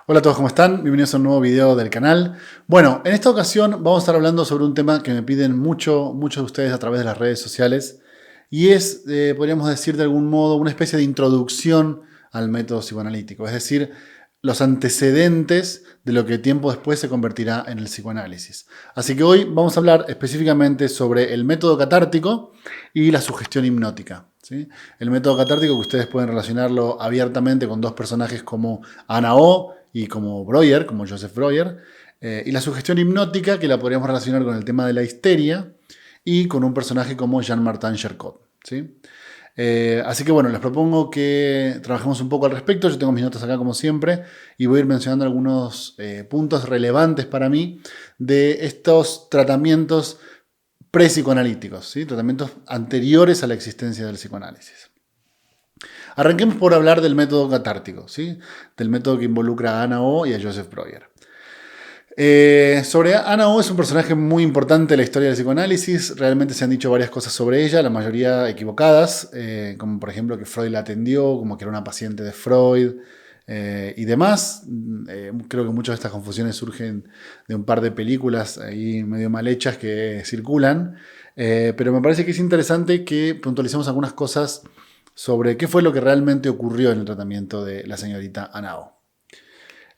Hola a todos, ¿cómo están? Bienvenidos a un nuevo video del canal. Bueno, en esta ocasión vamos a estar hablando sobre un tema que me piden muchos de ustedes a través de las redes sociales y es, podríamos decir de algún modo, una especie de introducción al método psicoanalítico, es decir, los antecedentes de lo que tiempo después se convertirá en el psicoanálisis. Así que hoy vamos a hablar específicamente sobre el método catártico y la sugestión hipnótica. ¿Sí? El método catártico, que ustedes pueden relacionarlo abiertamente con dos personajes como Ana O y como Breuer, como Joseph Breuer, y la sugestión hipnótica, que la podríamos relacionar con el tema de la histeria y con un personaje como Jean-Martin Charcot. ¿Sí? Así que bueno, les propongo que trabajemos un poco al respecto. Yo tengo mis notas acá como siempre y voy a ir mencionando algunos puntos relevantes para mí de estos tratamientos pre-psicoanalíticos, ¿sí? Tratamientos anteriores a la existencia del psicoanálisis. Arranquemos por hablar del método catártico, ¿sí? Del método que involucra a Ana O y a Joseph Breuer. Sobre Ana O, es un personaje muy importante en la historia del psicoanálisis. Realmente se han dicho varias cosas sobre ella, la mayoría equivocadas, como por ejemplo que Freud la atendió, como que era una paciente de Freud y demás. Creo que muchas de estas confusiones surgen de un par de películas ahí medio mal hechas que circulan, pero me parece que es interesante que puntualicemos algunas cosas sobre qué fue lo que realmente ocurrió en el tratamiento de la señorita Ana O.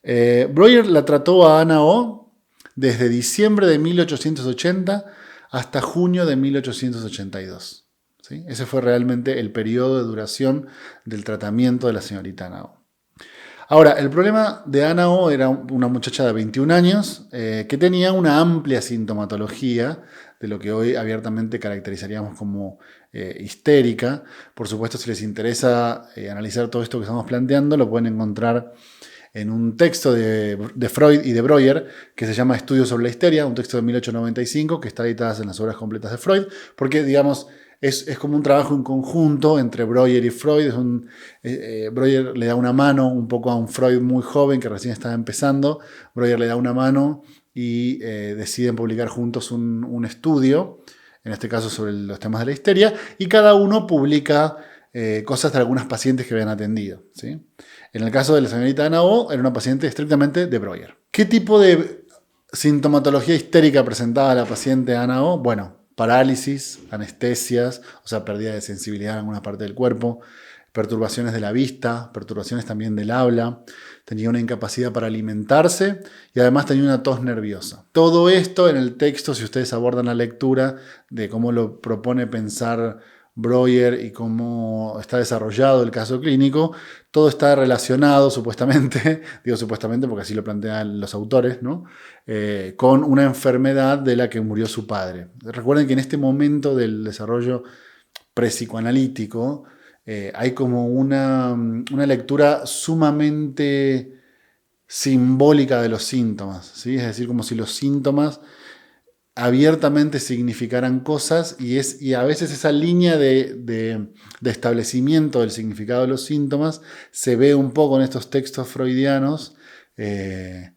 Breuer la trató a Ana O desde diciembre de 1880 hasta junio de 1882. ¿Sí? Ese fue realmente el periodo de duración del tratamiento de la señorita Ana O. Ahora, el problema de Ana O era una muchacha de 21 años que tenía una amplia sintomatología de lo que hoy abiertamente caracterizaríamos como histérica. Por supuesto, si les interesa analizar todo esto que estamos planteando, lo pueden encontrar en un texto de Freud y de Breuer que se llama Estudios sobre la histeria, un texto de 1895 que está editado en las obras completas de Freud, porque digamos es como un trabajo en conjunto entre Breuer y Freud. Breuer le da una mano un poco a un Freud muy joven que recién estaba empezando. Breuer le da una mano y deciden publicar juntos un estudio, en este caso sobre los temas de la histeria, y cada uno publica cosas de algunas pacientes que habían atendido. ¿Sí? En el caso de la señorita Ana O, era una paciente estrictamente de Breuer. ¿Qué tipo de sintomatología histérica presentaba la paciente Ana O? Bueno, parálisis, anestesias, o sea, pérdida de sensibilidad en alguna parte del cuerpo, perturbaciones de la vista, perturbaciones también del habla, tenía una incapacidad para alimentarse y además tenía una tos nerviosa. Todo esto en el texto, si ustedes abordan la lectura de cómo lo propone pensar Breuer y cómo está desarrollado el caso clínico, todo está relacionado supuestamente, digo supuestamente porque así lo plantean los autores, ¿no? Con una enfermedad de la que murió su padre. Recuerden que en este momento del desarrollo pre-psicoanalítico hay como una lectura sumamente simbólica de los síntomas, ¿sí? Es decir, como si los síntomas abiertamente significaran cosas y a veces esa línea de establecimiento del significado de los síntomas se ve un poco en estos textos freudianos de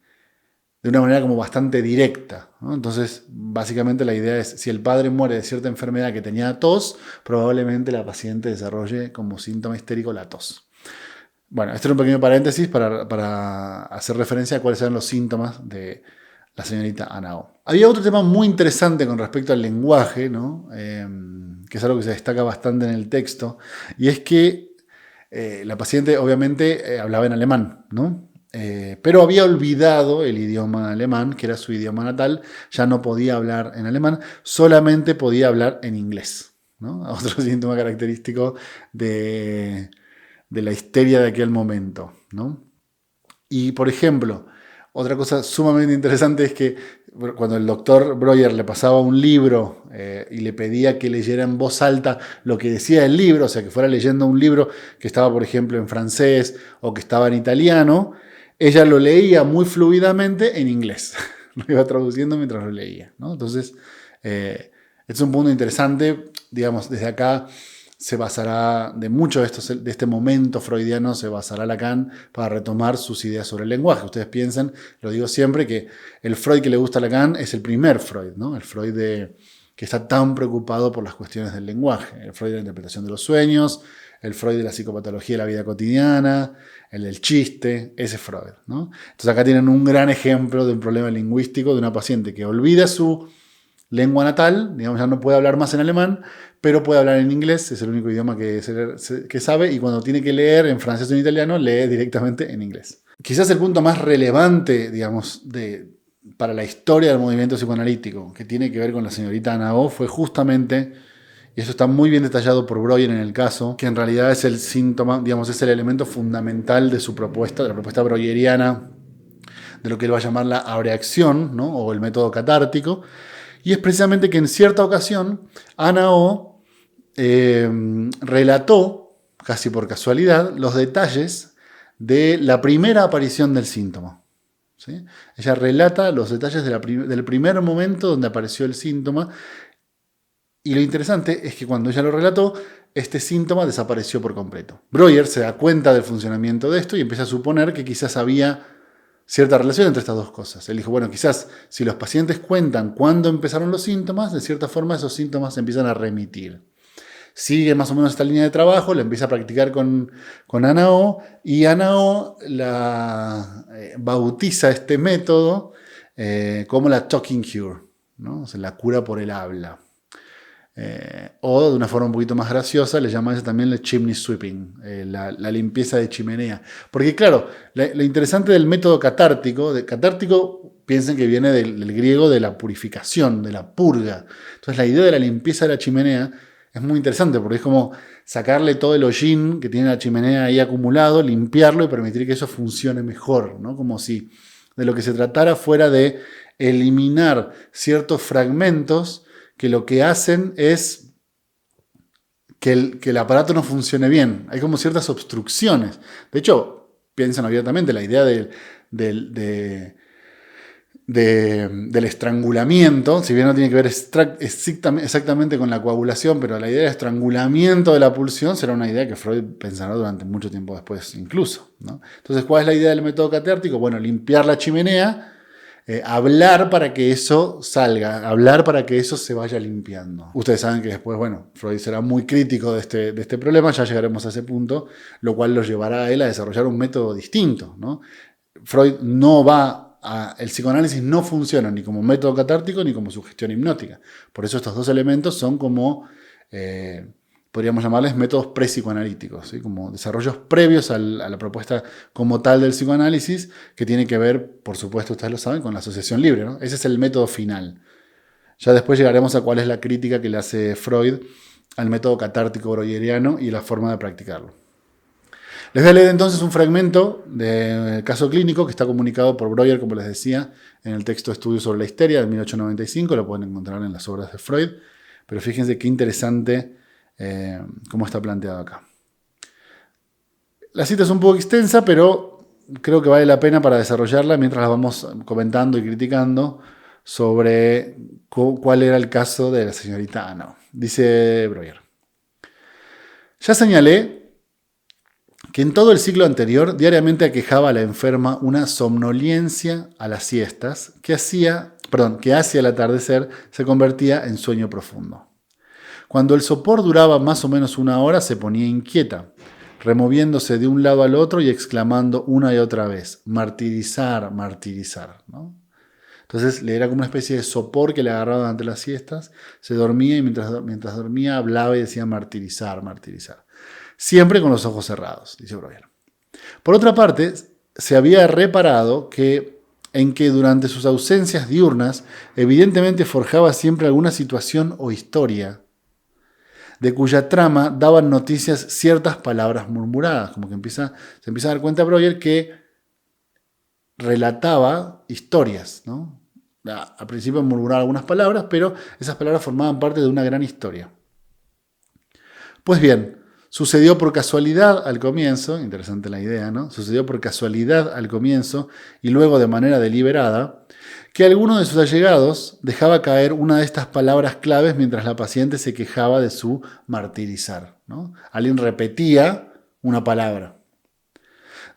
una manera como bastante directa, ¿no? Entonces, básicamente la idea es, si el padre muere de cierta enfermedad que tenía tos, probablemente la paciente desarrolle como síntoma histérico la tos. Bueno, este era un pequeño paréntesis para hacer referencia a cuáles eran los síntomas de la señorita Ana O. Había otro tema muy interesante con respecto al lenguaje, ¿no? Que es algo que se destaca bastante en el texto, y es que la paciente obviamente hablaba en alemán, ¿no? Pero había olvidado el idioma alemán, que era su idioma natal, ya no podía hablar en alemán, solamente podía hablar en inglés, ¿no? Otro síntoma característico de la histeria de aquel momento, ¿no? Y, por ejemplo, otra cosa sumamente interesante es que cuando el doctor Breuer le pasaba un libro y le pedía que leyera en voz alta lo que decía el libro, o sea, que fuera leyendo un libro que estaba, por ejemplo, en francés o que estaba en italiano, ella lo leía muy fluidamente en inglés. Lo iba traduciendo mientras lo leía, ¿no? Entonces, es un punto interesante, digamos, desde acá se basará, de mucho de este momento freudiano, se basará Lacan para retomar sus ideas sobre el lenguaje. Ustedes piensen, lo digo siempre, que el Freud que le gusta a Lacan es el primer Freud, ¿no? El Freud que está tan preocupado por las cuestiones del lenguaje. El Freud de la interpretación de los sueños, el Freud de la psicopatología de la vida cotidiana, el del chiste, ese es Freud, ¿no? Entonces acá tienen un gran ejemplo de un problema lingüístico de una paciente que olvida su lengua natal, digamos, ya no puede hablar más en alemán, pero puede hablar en inglés, es el único idioma que sabe, y cuando tiene que leer en francés o en italiano, lee directamente en inglés. Quizás el punto más relevante, digamos, para la historia del movimiento psicoanalítico, que tiene que ver con la señorita Ana O, fue justamente, y eso está muy bien detallado por Breuer en el caso, que en realidad es el síntoma, digamos, es el elemento fundamental de su propuesta, de la propuesta breueriana, de lo que él va a llamar la abreacción, ¿no? O el método catártico, y es precisamente que en cierta ocasión Ana O relató, casi por casualidad, los detalles de la primera aparición del síntoma. ¿Sí? Ella relata los detalles del primer momento donde apareció el síntoma, y lo interesante es que cuando ella lo relató, este síntoma desapareció por completo. Breuer se da cuenta del funcionamiento de esto y empieza a suponer que quizás había cierta relación entre estas dos cosas. Él dijo, bueno, quizás si los pacientes cuentan cuándo empezaron los síntomas, de cierta forma esos síntomas se empiezan a remitir. Sigue más o menos esta línea de trabajo, la empieza a practicar con Ana O, y Ana O bautiza este método como la talking cure, ¿no? O sea, la cura por el habla. O de una forma un poquito más graciosa, le llama también el chimney sweeping, la limpieza de chimenea. Porque claro, lo interesante del método catártico, piensen que viene del griego de la purificación, de la purga. Entonces la idea de la limpieza de la chimenea es muy interesante porque es como sacarle todo el hollín que tiene la chimenea ahí acumulado, limpiarlo y permitir que eso funcione mejor, ¿no? Como si de lo que se tratara fuera de eliminar ciertos fragmentos que lo que hacen es que el aparato no funcione bien. Hay como ciertas obstrucciones. De hecho, piensan abiertamente, la idea del estrangulamiento, si bien no tiene que ver exactamente con la coagulación, pero la idea del estrangulamiento de la pulsión será una idea que Freud pensará durante mucho tiempo después incluso, ¿no? Entonces, ¿cuál es la idea del método catártico? Bueno, limpiar la chimenea, hablar para que eso salga, hablar para que eso se vaya limpiando. Ustedes saben que después, bueno, Freud será muy crítico de este problema, ya llegaremos a ese punto, lo cual lo llevará a él a desarrollar un método distinto, ¿no? Freud no va el psicoanálisis no funciona ni como método catártico ni como sugestión hipnótica. Por eso estos dos elementos son como, podríamos llamarles métodos pre-psicoanalíticos, ¿sí? Como desarrollos previos a la propuesta como tal del psicoanálisis, que tiene que ver, por supuesto, ustedes lo saben, con la asociación libre, ¿no? Ese es el método final. Ya después llegaremos a cuál es la crítica que le hace Freud al método catártico breueriano y la forma de practicarlo. Les voy a leer entonces un fragmento del caso clínico que está comunicado por Breuer, como les decía, en el texto Estudio sobre la histeria de 1895, lo pueden encontrar en las obras de Freud, pero fíjense qué interesante cómo está planteado acá. La cita es un poco extensa, pero creo que vale la pena para desarrollarla mientras la vamos comentando y criticando sobre cuál era el caso de la señorita Ana. Dice Breuer: ya señalé que en todo el siglo anterior diariamente aquejaba a la enferma una somnolencia a las siestas que hacia el atardecer se convertía en sueño profundo. Cuando el sopor duraba más o menos una hora se ponía inquieta, removiéndose de un lado al otro y exclamando una y otra vez: martirizar, martirizar, ¿no? Entonces le era como una especie de sopor que le agarraba durante las siestas, se dormía y mientras dormía hablaba y decía martirizar, martirizar. Siempre con los ojos cerrados, dice Breuer. Por otra parte, se había reparado en que durante sus ausencias diurnas evidentemente forjaba siempre alguna situación o historia de cuya trama daban noticias ciertas palabras murmuradas, como que se empieza a dar cuenta Breuer que relataba historias, ¿no? Al principio murmuraba algunas palabras, pero esas palabras formaban parte de una gran historia. Pues bien, sucedió por casualidad al comienzo, interesante la idea, ¿no? Sucedió por casualidad al comienzo y luego de manera deliberada, que alguno de sus allegados dejaba caer una de estas palabras claves mientras la paciente se quejaba de su martirizar, ¿no? Alguien repetía una palabra.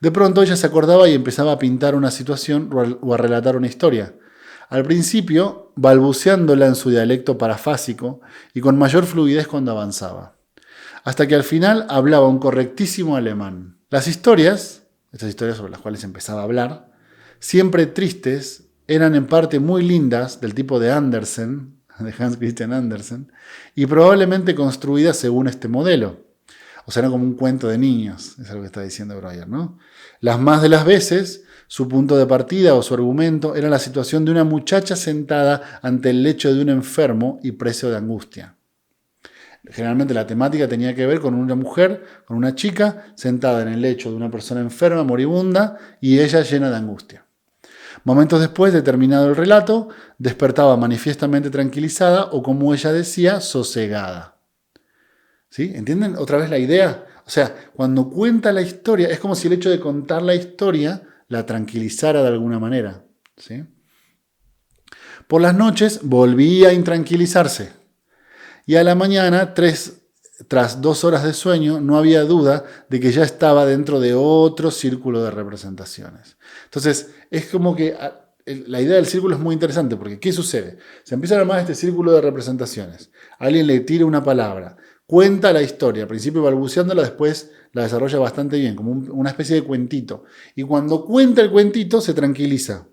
De pronto ella se acordaba y empezaba a pintar una situación o a relatar una historia. al principio balbuceándola en su dialecto parafásico y con mayor fluidez cuando avanzaba, hasta que al final hablaba un correctísimo alemán. Las historias, estas historias sobre las cuales empezaba a hablar, siempre tristes, eran en parte muy lindas, del tipo de Andersen, de Hans Christian Andersen, y probablemente construidas según este modelo. O sea, era como un cuento de niños, es lo que está diciendo Breuer, ¿no? Las más de las veces, su punto de partida o su argumento era la situación de una muchacha sentada ante el lecho de un enfermo y preso de angustia. Generalmente la temática tenía que ver con una mujer, con una chica, sentada en el lecho de una persona enferma, moribunda, y ella llena de angustia. Momentos después de terminado el relato, despertaba manifiestamente tranquilizada o, como ella decía, sosegada. ¿Sí? ¿Entienden otra vez la idea? O sea, cuando cuenta la historia, es como si el hecho de contar la historia la tranquilizara de alguna manera. ¿Sí? Por las noches volvía a intranquilizarse. Y a la mañana, tras 2 horas de sueño, no había duda de que ya estaba dentro de otro círculo de representaciones. Entonces, es como que la idea del círculo es muy interesante, porque ¿qué sucede? Se empieza a armar este círculo de representaciones. Alguien le tira una palabra, cuenta la historia, al principio balbuceándola, después la desarrolla bastante bien, como una especie de cuentito. Y cuando cuenta el cuentito, se tranquiliza.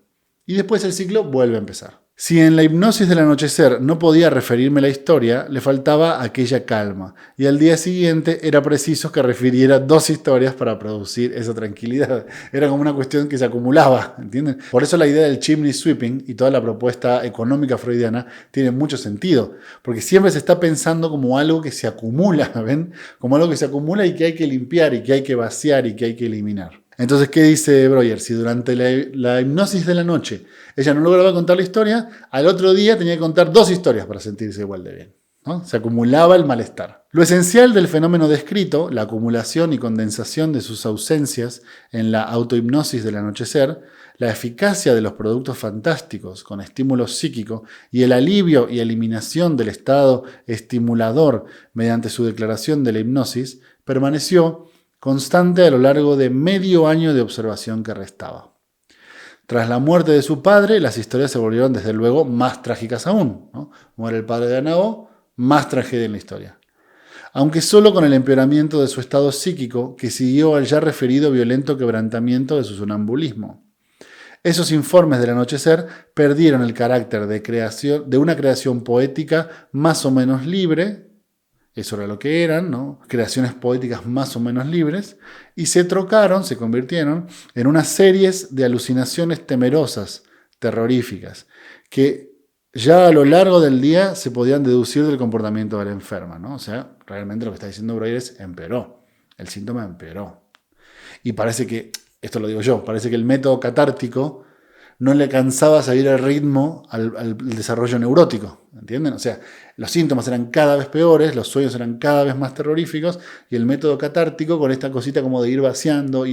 Y después el ciclo vuelve a empezar. Si en la hipnosis del anochecer no podía referirme la historia, le faltaba aquella calma, y al día siguiente era preciso que refiriera 2 historias para producir esa tranquilidad. Era como una cuestión que se acumulaba, ¿entienden? Por eso la idea del chimney sweeping y toda la propuesta económica freudiana tiene mucho sentido, porque siempre se está pensando como algo que se acumula, ¿ven? Como algo que se acumula y que hay que limpiar, y que hay que vaciar, y que hay que eliminar. Entonces, ¿qué dice Breuer? Si durante la hipnosis de la noche ella no lograba contar la historia, al otro día tenía que contar 2 historias para sentirse igual de bien, ¿no? Se acumulaba el malestar. Lo esencial del fenómeno descrito, la acumulación y condensación de sus ausencias en la autohipnosis del anochecer, la eficacia de los productos fantásticos con estímulo psíquico y el alivio y eliminación del estado estimulador mediante su declaración de la hipnosis, permaneció constante a lo largo de medio año de observación que restaba. Tras la muerte de su padre, las historias se volvieron desde luego más trágicas aún, ¿no? Muere el padre de Anao, más tragedia en la historia. Aunque solo con el empeoramiento de su estado psíquico, que siguió al ya referido violento quebrantamiento de su sonambulismo. Esos informes del anochecer perdieron el carácter de una creación poética más o menos libre. Eso era lo que eran, ¿no? Creaciones poéticas más o menos libres, y se convirtieron en unas series de alucinaciones temerosas, terroríficas, que ya a lo largo del día se podían deducir del comportamiento de la enferma, ¿no? O sea, realmente lo que está diciendo Breuer es empeoró, el síntoma empeoró. Y parece que, esto lo digo yo, parece que el método catártico no le alcanzaba a seguir el ritmo al desarrollo neurótico, ¿entienden? O sea, los síntomas eran cada vez peores, los sueños eran cada vez más terroríficos, y el método catártico, con esta cosita como de ir vaciando,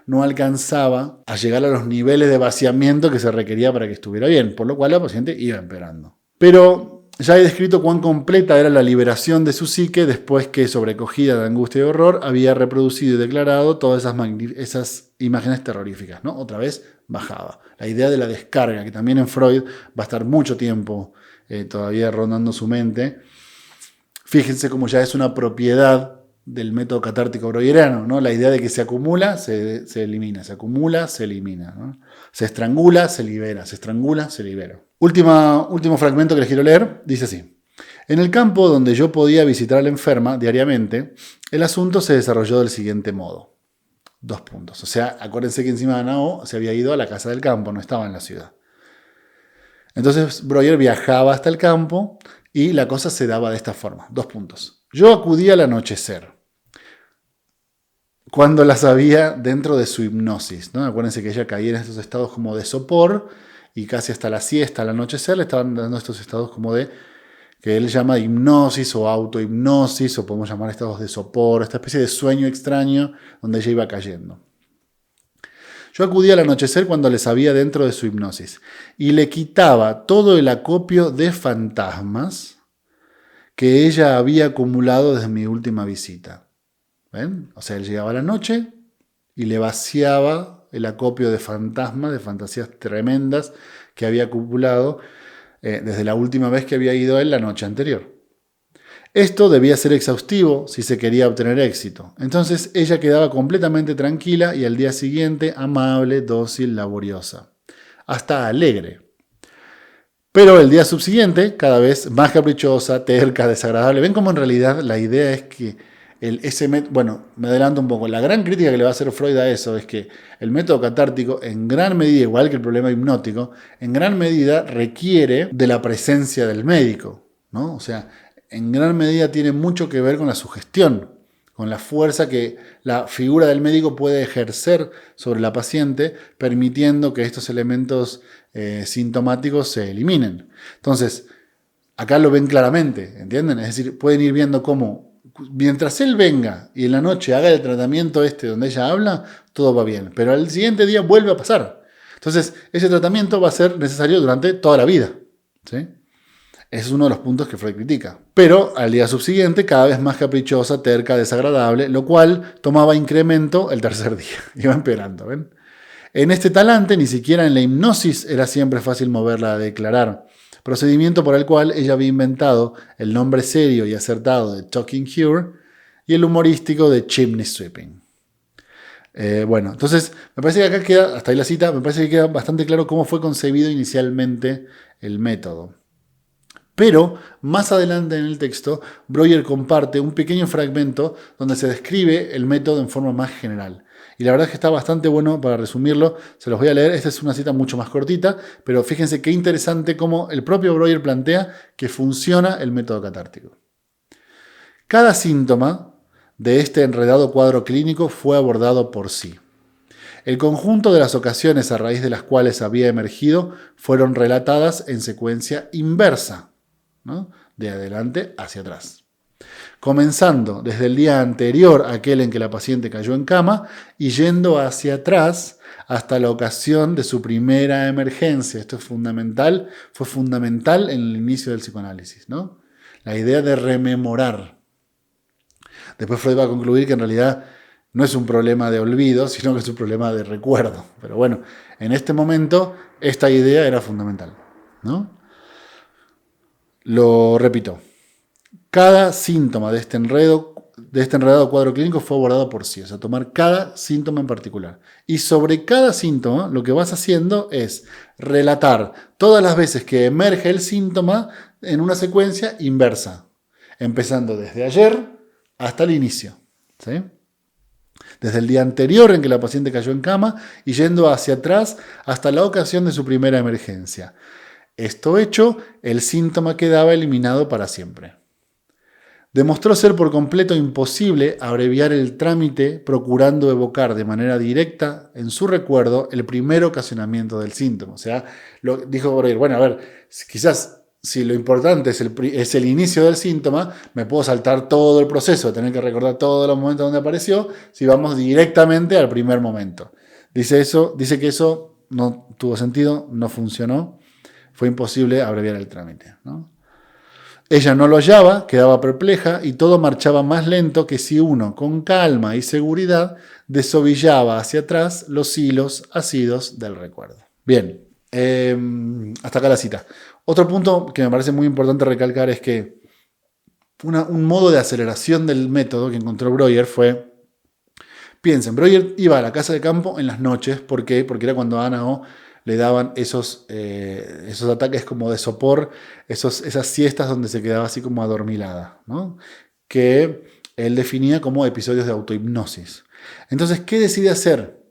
no alcanzaba a llegar a los niveles de vaciamiento que se requería para que estuviera bien, por lo cual la paciente iba empeorando. Pero ya he descrito cuán completa era la liberación de su psique después que, sobrecogida de angustia y horror, había reproducido y declarado todas esas imágenes terroríficas, ¿no? Otra vez bajaba. La idea de la descarga, que también en Freud va a estar mucho tiempo todavía rondando su mente. Fíjense cómo ya es una propiedad del método catártico breueriano, ¿no? La idea de que se acumula, se elimina, se acumula, se elimina, ¿no? Se estrangula, se libera, se estrangula, se libera. Último fragmento que les quiero leer, dice así. En el campo donde yo podía visitar a la enferma diariamente, el asunto se desarrolló del siguiente modo. 2 puntos. O sea, acuérdense que encima de Anao se había ido a la casa del campo, no estaba en la ciudad. Entonces Breuer viajaba hasta el campo y la cosa se daba de esta forma. 2 puntos. Yo acudía al anochecer, cuando la sabía dentro de su hipnosis, ¿no? Acuérdense que ella caía en estos estados como de sopor, y casi hasta la siesta, al anochecer, le estaban dando estos estados como de, que él llama hipnosis o autohipnosis, o podemos llamar estados de sopor, esta especie de sueño extraño donde ella iba cayendo. Yo acudía al anochecer cuando le sabía dentro de su hipnosis y le quitaba todo el acopio de fantasmas que ella había acumulado desde mi última visita. ¿Ven? O sea, él llegaba a la noche y le vaciaba el acopio de fantasmas, de fantasías tremendas que había acumulado desde la última vez que había ido él la noche anterior. Esto debía ser exhaustivo si se quería obtener éxito. Entonces ella quedaba completamente tranquila y al día siguiente amable, dócil, laboriosa. Hasta alegre. Pero el día subsiguiente, cada vez más caprichosa, terca, desagradable. Ven cómo en realidad la idea es que bueno, me adelanto un poco. La gran crítica que le va a hacer Freud a eso es que el método catártico, en gran medida, igual que el problema hipnótico, en gran medida requiere de la presencia del médico, ¿no? O sea, en gran medida tiene mucho que ver con la sugestión, con la fuerza que la figura del médico puede ejercer sobre la paciente, permitiendo que estos elementos sintomáticos se eliminen. Entonces, acá lo ven claramente, ¿entienden? Es decir, pueden ir viendo cómo, mientras él venga y en la noche haga el tratamiento donde ella habla, todo va bien. Pero al siguiente día vuelve a pasar. Entonces, ese tratamiento va a ser necesario durante toda la vida, ¿sí? Ese es uno de los puntos que Freud critica. Pero al día subsiguiente, cada vez más caprichosa, terca, desagradable, lo cual tomaba incremento el tercer día. Iba empeorando, ¿ven? En este talante, ni siquiera en la hipnosis era siempre fácil moverla a declarar. Procedimiento por el cual ella había inventado el nombre serio y acertado de Talking Cure y el humorístico de Chimney Sweeping. Bueno, entonces me parece que acá queda, hasta ahí la cita, me parece que queda bastante claro cómo fue concebido inicialmente el método. Pero más adelante en el texto, Breuer comparte un pequeño fragmento donde se describe el método en forma más general. Y la verdad es que está bastante bueno para resumirlo, se los voy a leer. Esta es una cita mucho más cortita, pero fíjense qué interesante cómo el propio Breuer plantea que funciona el método catártico. Cada síntoma de este enredado cuadro clínico fue abordado por sí. El conjunto de las ocasiones a raíz de las cuales había emergido fueron relatadas en secuencia inversa, ¿no? De adelante hacia atrás. Comenzando desde el día anterior a aquel en que la paciente cayó en cama y yendo hacia atrás hasta la ocasión de su primera emergencia. Esto es fundamental, fue fundamental en el inicio del psicoanálisis, ¿no? La idea de rememorar. Después Freud va a concluir que en realidad no es un problema de olvido, sino que es un problema de recuerdo. Pero bueno, en este momento esta idea era fundamental, ¿no? Lo repito. Cada síntoma de este enredado cuadro clínico fue abordado por sí, o sea, tomar cada síntoma en particular. Y sobre cada síntoma, lo que vas haciendo es relatar todas las veces que emerge el síntoma en una secuencia inversa, empezando desde ayer hasta el inicio, ¿sí? Desde el día anterior en que la paciente cayó en cama y yendo hacia atrás hasta la ocasión de su primera emergencia. Esto hecho, el síntoma quedaba eliminado para siempre. Demostró ser por completo imposible abreviar el trámite procurando evocar de manera directa en su recuerdo el primer ocasionamiento del síntoma. O sea, dijo Breuer, bueno, a ver, quizás si lo importante es el inicio del síntoma, me puedo saltar todo el proceso, tener que recordar todos los momentos donde apareció, si vamos directamente al primer momento. Dice que eso no tuvo sentido, no funcionó. Fue imposible abreviar el trámite, ¿no? Ella no lo hallaba, quedaba perpleja y todo marchaba más lento que si uno, con calma y seguridad, desovillaba hacia atrás los hilos asidos del recuerdo. Bien, hasta acá la cita. Otro punto que me parece muy importante recalcar es que un modo de aceleración del método que encontró Breuer fue, piensen, Breuer iba a la casa de campo en las noches, ¿por qué? Porque era cuando Ana O le daban esos ataques como de sopor, esas siestas donde se quedaba así como adormilada, ¿no? Que él definía como episodios de autohipnosis. Entonces, ¿qué decide hacer?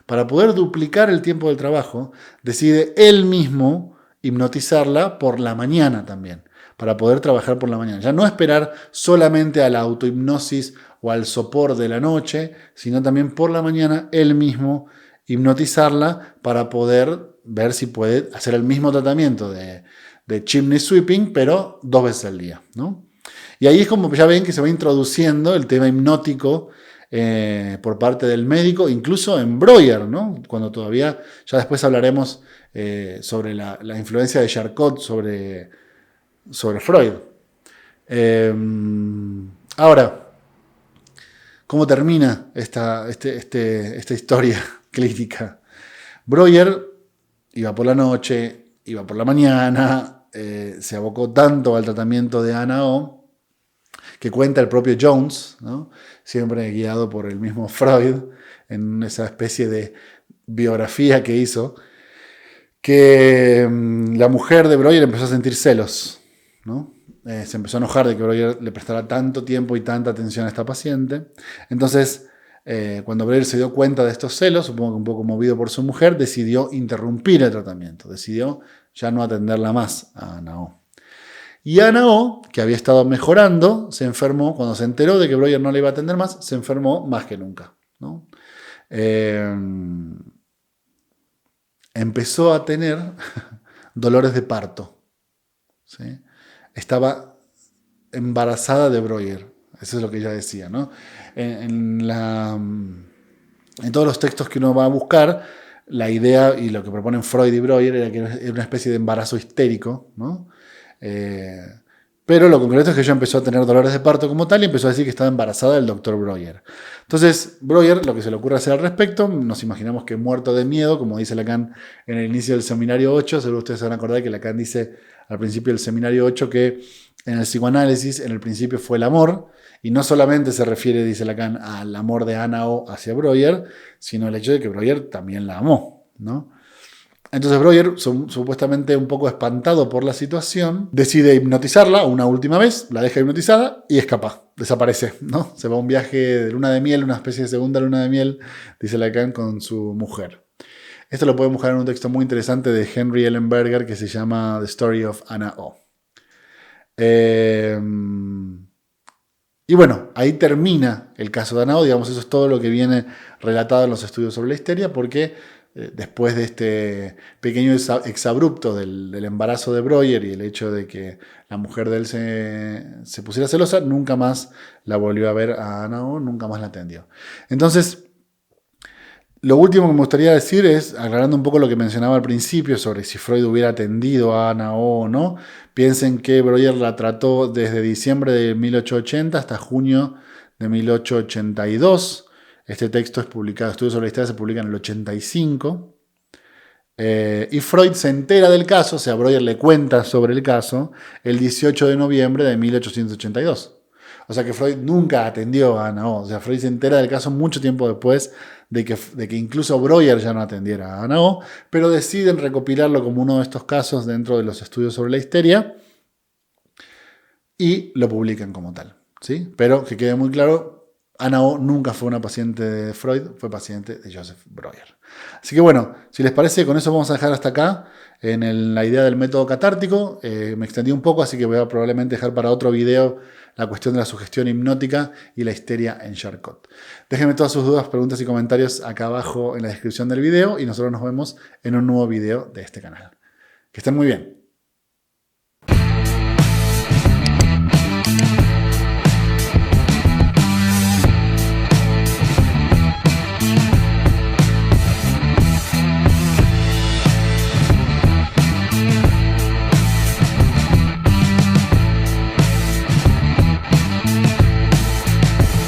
Para poder duplicar el tiempo del trabajo, decide él mismo hipnotizarla por la mañana también, para poder trabajar por la mañana. Ya no esperar solamente a la autohipnosis o al sopor de la noche, sino también por la mañana él mismo hipnotizarla para poder ver si puede hacer el mismo tratamiento de chimney sweeping, pero 2 veces al día, ¿no? Y ahí es como ya ven que se va introduciendo el tema hipnótico por parte del médico, incluso en Breuer, ¿no? Cuando todavía, ya después hablaremos sobre la influencia de Charcot sobre Freud. Ahora, ¿cómo termina esta historia clínica? Breuer iba por la noche, iba por la mañana, se abocó tanto al tratamiento de Ana O, que cuenta el propio Jones, ¿no? Siempre guiado por el mismo Freud, en esa especie de biografía que hizo, que la mujer de Breuer empezó a sentir celos, ¿no? Se empezó a enojar de que Breuer le prestara tanto tiempo y tanta atención a esta paciente. Entonces, cuando Breuer se dio cuenta de estos celos, supongo que un poco movido por su mujer, decidió interrumpir el tratamiento, decidió ya no atenderla más a Ana O. Y Ana O, que había estado mejorando, se enfermó, cuando se enteró de que Breuer no le iba a atender más, se enfermó más que nunca, ¿no? Empezó a tener dolores de parto, ¿sí? Estaba embarazada de Breuer, eso es lo que ella decía, ¿no? En todos los textos que uno va a buscar, la idea y lo que proponen Freud y Breuer era que era una especie de embarazo histérico, ¿no? Pero lo concreto es que ella empezó a tener dolores de parto como tal y empezó a decir que estaba embarazada del doctor Breuer. Entonces, Breuer, lo que se le ocurre hacer al respecto, nos imaginamos que muerto de miedo, como dice Lacan en el inicio del seminario 8, seguro ustedes se van a acordar que Lacan dice al principio del seminario 8 que en el psicoanálisis, en el principio fue el amor, y no solamente se refiere, dice Lacan, al amor de Ana O hacia Breuer, sino el hecho de que Breuer también la amó, ¿no? Entonces Breuer, supuestamente un poco espantado por la situación, decide hipnotizarla una última vez, la deja hipnotizada y escapa, desaparece, ¿no? Se va a un viaje de luna de miel, una especie de segunda luna de miel, dice Lacan, con su mujer. Esto lo podemos buscar en un texto muy interesante de Henry Ellenberger que se llama The Story of Ana O. Y bueno, ahí termina el caso de Ana O, digamos, eso es todo lo que viene relatado en los estudios sobre la histeria, porque después de este pequeño exabrupto del embarazo de Breuer y el hecho de que la mujer de él se pusiera celosa, nunca más la volvió a ver a Ana O, nunca más la atendió. Entonces, lo último que me gustaría decir es, aclarando un poco lo que mencionaba al principio sobre si Freud hubiera atendido a Ana O no, piensen que Breuer la trató desde diciembre de 1880 hasta junio de 1882. Este texto es publicado, Estudios sobre la Histeria se publica en el 85. Y Freud se entera del caso, o sea, Breuer le cuenta sobre el caso, el 18 de noviembre de 1882. O sea que Freud nunca atendió a Ana O. O sea, Freud se entera del caso mucho tiempo después de que incluso Breuer ya no atendiera a Ana O, pero deciden recopilarlo como uno de estos casos dentro de los estudios sobre la histeria y lo publican como tal, ¿sí? Pero que quede muy claro, Ana O nunca fue una paciente de Freud, fue paciente de Joseph Breuer. Así que bueno, si les parece, con eso vamos a dejar hasta acá en la idea del método catártico. Me extendí un poco, así que voy a probablemente dejar para otro video la cuestión de la sugestión hipnótica y la histeria en Charcot. Déjenme todas sus dudas, preguntas y comentarios acá abajo en la descripción del video y nosotros nos vemos en un nuevo video de este canal. Que estén muy bien.